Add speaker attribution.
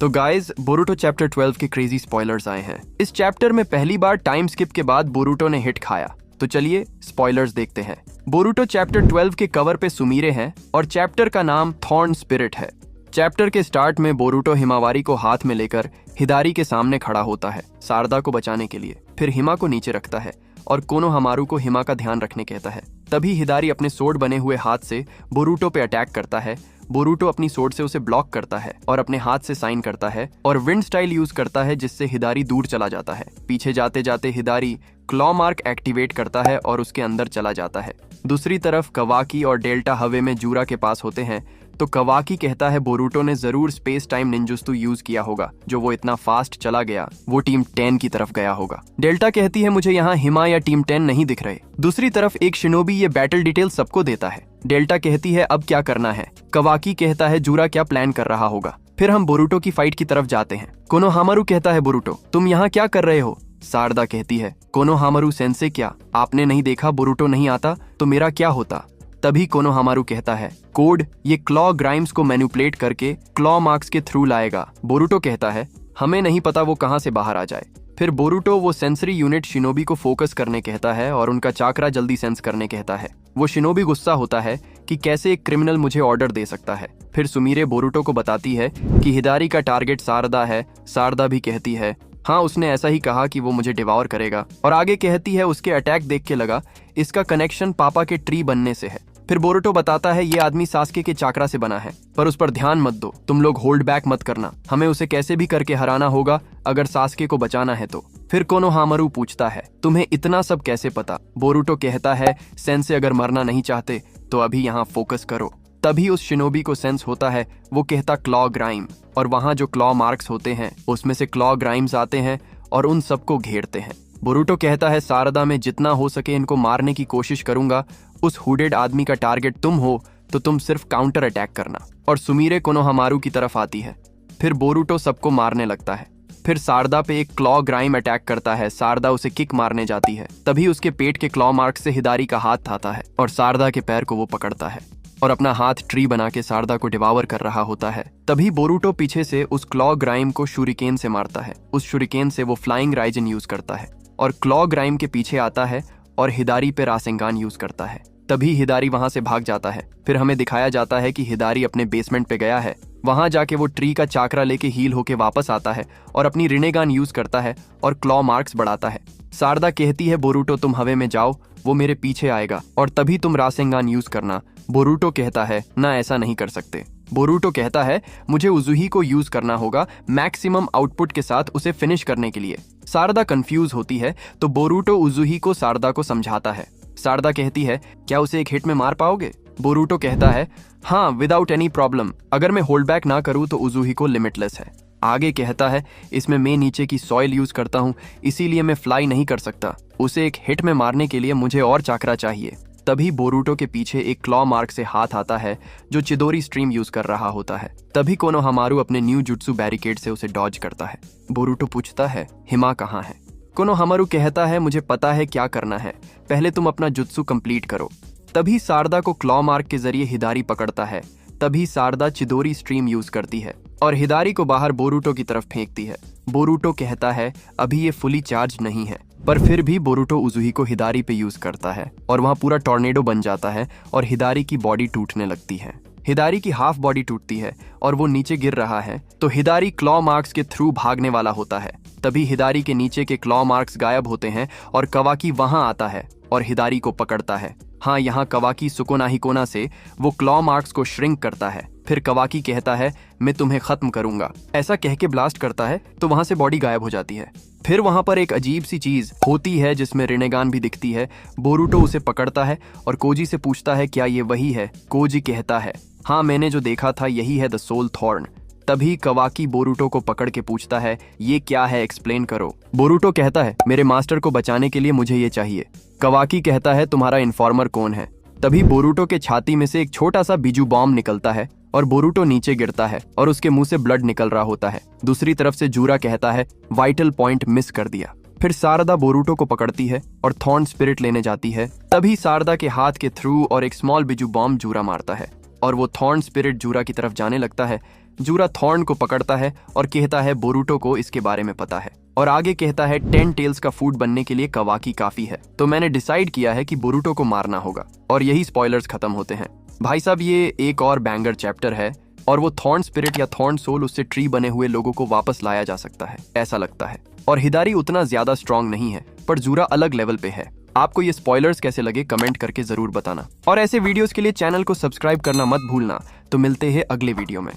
Speaker 1: तो guys Boruto chapter 12 के crazy spoilers आए हैं। इस चैप्टर में पहली बार टाइम स्किप के बाद बोरूटो ने हिट खाया। तो चलिए स्पॉयलर्स देखते हैं। बोरूटो चैप्टर 12 के कवर पे सुमीरे हैं और चैप्टर का नाम थॉर्न स्पिरिट है। चैप्टर के स्टार्ट में बोरूटो हिमावारी को हाथ में लेकर हिदारी के सामने खड़ा होता है सारदा को बचाने के लिए। फिर हिमा को नीचे रखता है और कोनोहामारू को हिमा का ध्यान रखने कहता है। तभी हिदारी अपने सोड बने हुए हाथ से बोरूटो पे अटैक करता है। बोरूटो अपनी सोड से उसे ब्लॉक करता है और अपने हाथ से साइन करता है और विंड स्टाइल यूज करता है, जिससे हिदारी दूर चला जाता है। पीछे जाते जाते हिदारी क्लॉ मार्क एक्टिवेट करता है और उसके अंदर चला जाता है। दूसरी तरफ कवाकी और डेल्टा हवे में जूरा के पास होते हैं। तो कवाकी कहता है बोरूटो ने जरूर स्पेस टाइम निंजुत्सु यूज किया होगा, जो वो इतना फास्ट चला गया वो टीम 10 की तरफ गया होगा। डेल्टा कहती है मुझे यहाँ हिमा या टीम 10 नहीं दिख रहे। दूसरी तरफ एक शिनोबी ये बैटल डिटेल सबको देता है। डेल्टा कहती है अब क्या करना है। कवाकी कहता है जूरा क्या प्लान कर रहा होगा। फिर हम बोरूटो की फाइट की तरफ जाते हैं। कोनोहामारू कहता है बोरूटो तुम यहाँ क्या कर रहे हो। सारदा कहती है कोनोहामारू सेंसे क्या आपने नहीं देखा बोरूटो नहीं आता तो मेरा क्या होता। तभी कोनोहामारू कहता है कोड ये क्लॉ ग्राइम्स को मैनिपुलेट करके क्लॉ मार्क्स के थ्रू लाएगा। बोरूटो कहता है हमें नहीं पता वो कहां से बाहर आ जाए। फिर बोरूटो वो सेंसरी यूनिट शिनोबी को फोकस करने कहता है और उनका चाकरा जल्दी सेंस करने कहता है। वो शिनोबी गुस्सा होता है कि कैसे एक क्रिमिनल मुझे ऑर्डर दे सकता है। फिर सुमीरे बोरूटो को बताती है कि हिदारी का टारगेट सारदा है। सारदा भी कहती है हाँ उसने ऐसा ही कहा कि वो मुझे डिवावर करेगा, और आगे कहती है उसके अटैक देख के लगा इसका कनेक्शन पापा के ट्री बनने से है। फिर बोरूटो बताता है ये आदमी सास्के के चाकरा से बना है, पर उस पर ध्यान मत दो, तुम लोग होल्ड बैक मत करना, हमें उसे कैसे भी करके हराना होगा अगर सास्के को बचाना है तो। फिर कोनोहामारू पूछता है तुम्हें इतना सब कैसे पता। बोरूटो कहता है सेंसे अगर मरना नहीं चाहते तो अभी यहाँ फोकस करो। तभी उस शिनोबी को सेंस होता है, वो कहता क्लॉ ग्राइम, और वहाँ जो क्लॉ मार्क्स होते हैं उसमें से क्लॉ ग्राइम्स आते हैं और उन सबको घेरते हैं। बोरूटो कहता है सारदा में जितना हो सके इनको मारने की कोशिश करूंगा। उस हुडेड आदमी का टारगेट तुम हो तो तुम सिर्फ काउंटर अटैक करना। और सुमीरे कोनोहामारू की तरफ आती है। फिर बोरूटो सबको मारने लगता है। फिर सारदा पे एक क्लॉ ग्राइम अटैक करता है। सारदा उसे किक मारने जाती है। तभी उसके पेट के क्लॉ मार्क से हिदारी का हाथ आता है और सारदा के पैर को वो पकड़ता है और अपना हाथ ट्री बना के सारदा को डिवावर कर रहा होता है। तभी बोरूटो पीछे से उस क्लॉ ग्राइम को शुरिकेन से मारता है। उस शुरिकेन से वो फ्लाइंग राइजन यूज करता है और क्लॉ ग्राइम के पीछे आता है और हिदारी पे रासेंगान यूज करता है। तभी हिदारी वहां से भाग जाता है। फिर हमें दिखाया जाता है कि हिदारी अपने बेसमेंट पे गया है। वहां जाके वो ट्री का चाकरा लेके हील होके वापस आता है और अपनी रिनेगान यूज करता है और क्लॉ मार्क्स बढ़ाता है। सारदा कहती है बोरूटो तुम हवे में जाओ, वो मेरे पीछे आएगा और तभी तुम रासेंगान यूज करना। बोरूटो कहता है ना ऐसा नहीं कर सकते। बोरूटो कहता है मुझे उजुही को यूज करना होगा मैक्सिमम आउटपुट के साथ उसे फिनिश करने के लिए। सारदा कंफ्यूज होती है तो बोरूटो उजुही को सारदा को समझाता है। सारदा कहती है क्या उसे एक हिट में मार पाओगे। बोरूटो कहता है हाँ विदाउट एनी प्रॉब्लम, अगर मैं होल्ड बैक ना करूँ तो उजुही को लिमिटलेस है। आगे कहता है इसमें मैं नीचे की सॉइल यूज करता हूँ इसीलिए मैं फ्लाई नहीं कर सकता, उसे एक हिट में मारने के लिए मुझे और चाकरा चाहिए। तभी बोरूटो के पीछे एक क्लॉ मार्क से हाथ आता है जो चिदोरी स्ट्रीम यूज कर रहा होता है। तभी कोनोहामारू अपने न्यू जुत्सु बैरिकेड से उसे डॉज करता है। बोरूटो पूछता है हिमा कहाँ है। कोनोहामारू कहता है मुझे पता है क्या करना है, पहले तुम अपना जुत्सु कंप्लीट करो। तभी सारदा को क्लॉ मार्क के जरिए हिदारी पकड़ता है। तभी सारदा चिदोरी स्ट्रीम यूज करती है और हिदारी को बाहर बोरूटो की तरफ फेंकती है। बोरूटो कहता है अभी ये फुली चार्ज नहीं है, पर फिर भी बोरूटो उजुही को हिदारी पे यूज करता है और वहाँ पूरा टॉर्नेडो बन जाता है और हिदारी की बॉडी टूटने लगती है। हिदारी की हाफ बॉडी टूटती है और वो नीचे गिर रहा है तो हिदारी क्लॉ मार्क्स के थ्रू भागने वाला होता है। तभी हिदारी के नीचे के क्लॉ मार्क्स गायब होते हैं और कवाकी वहां आता है और हिदारी को पकड़ता है। हाँ यहाँ कवाकी सुकोना हिकोना से वो क्लॉ मार्क्स को श्रिंक करता है। फिर कवाकी कहता है मैं तुम्हें खत्म करूंगा, ऐसा कह के ब्लास्ट करता है तो वहां से बॉडी गायब हो जाती है। फिर वहां पर एक अजीब सी चीज होती है जिसमें रिनेगान भी दिखती है। बोरूटो उसे पकड़ता है और कोजी से पूछता है क्या ये वही है। कोजी कहता है हाँ मैंने जो देखा था यही है द सोल थॉर्न। तभी कवाकी बोरूटो को पकड़ के पूछता है ये क्या है एक्सप्लेन करो। बोरूटो कहता है मेरे मास्टर को बचाने के लिए मुझे ये चाहिए। कवाकी कहता है तुम्हारा इन्फॉर्मर कौन है। तभी बोरूटो के छाती में से एक छोटा सा बीजू बॉम्ब निकलता है और बोरूटो नीचे गिरता है और उसके मुंह से ब्लड निकल रहा होता है। दूसरी तरफ से जूरा कहता है वाइटल पॉइंट मिस कर दिया। फिर सारदा बोरूटो को पकड़ती है और थॉर्न स्पिरिट लेने जाती है। तभी सारदा के हाथ के थ्रू और एक स्मॉल बिजू बॉम्ब जूरा मारता है और वो थॉर्न स्पिरिट जूरा की तरफ जाने लगता है। जूरा थॉर्न को पकड़ता है और कहता है बोरूटो को इसके बारे में पता है, और आगे कहता है 10 टेल्स का फूड बनने के लिए कवाकी काफी है, तो मैंने डिसाइड किया है कि बोरूटो को मारना होगा। और यही स्पॉयलर्स खत्म होते हैं। भाई साहब, ये एक और बैंगर चैप्टर है और वो थॉर्न स्पिरिट या थॉर्न सोल, उससे ट्री बने हुए लोगों को वापस लाया जा सकता है ऐसा लगता है। और हिदारी उतना ज्यादा स्ट्रांग नहीं है, पर जूरा अलग लेवल पे है। आपको ये स्पॉयलर्स कैसे लगे कमेंट करके जरूर बताना, और ऐसे वीडियोस के लिए चैनल को सब्सक्राइब करना मत भूलना। तो मिलते हैं अगले वीडियो में।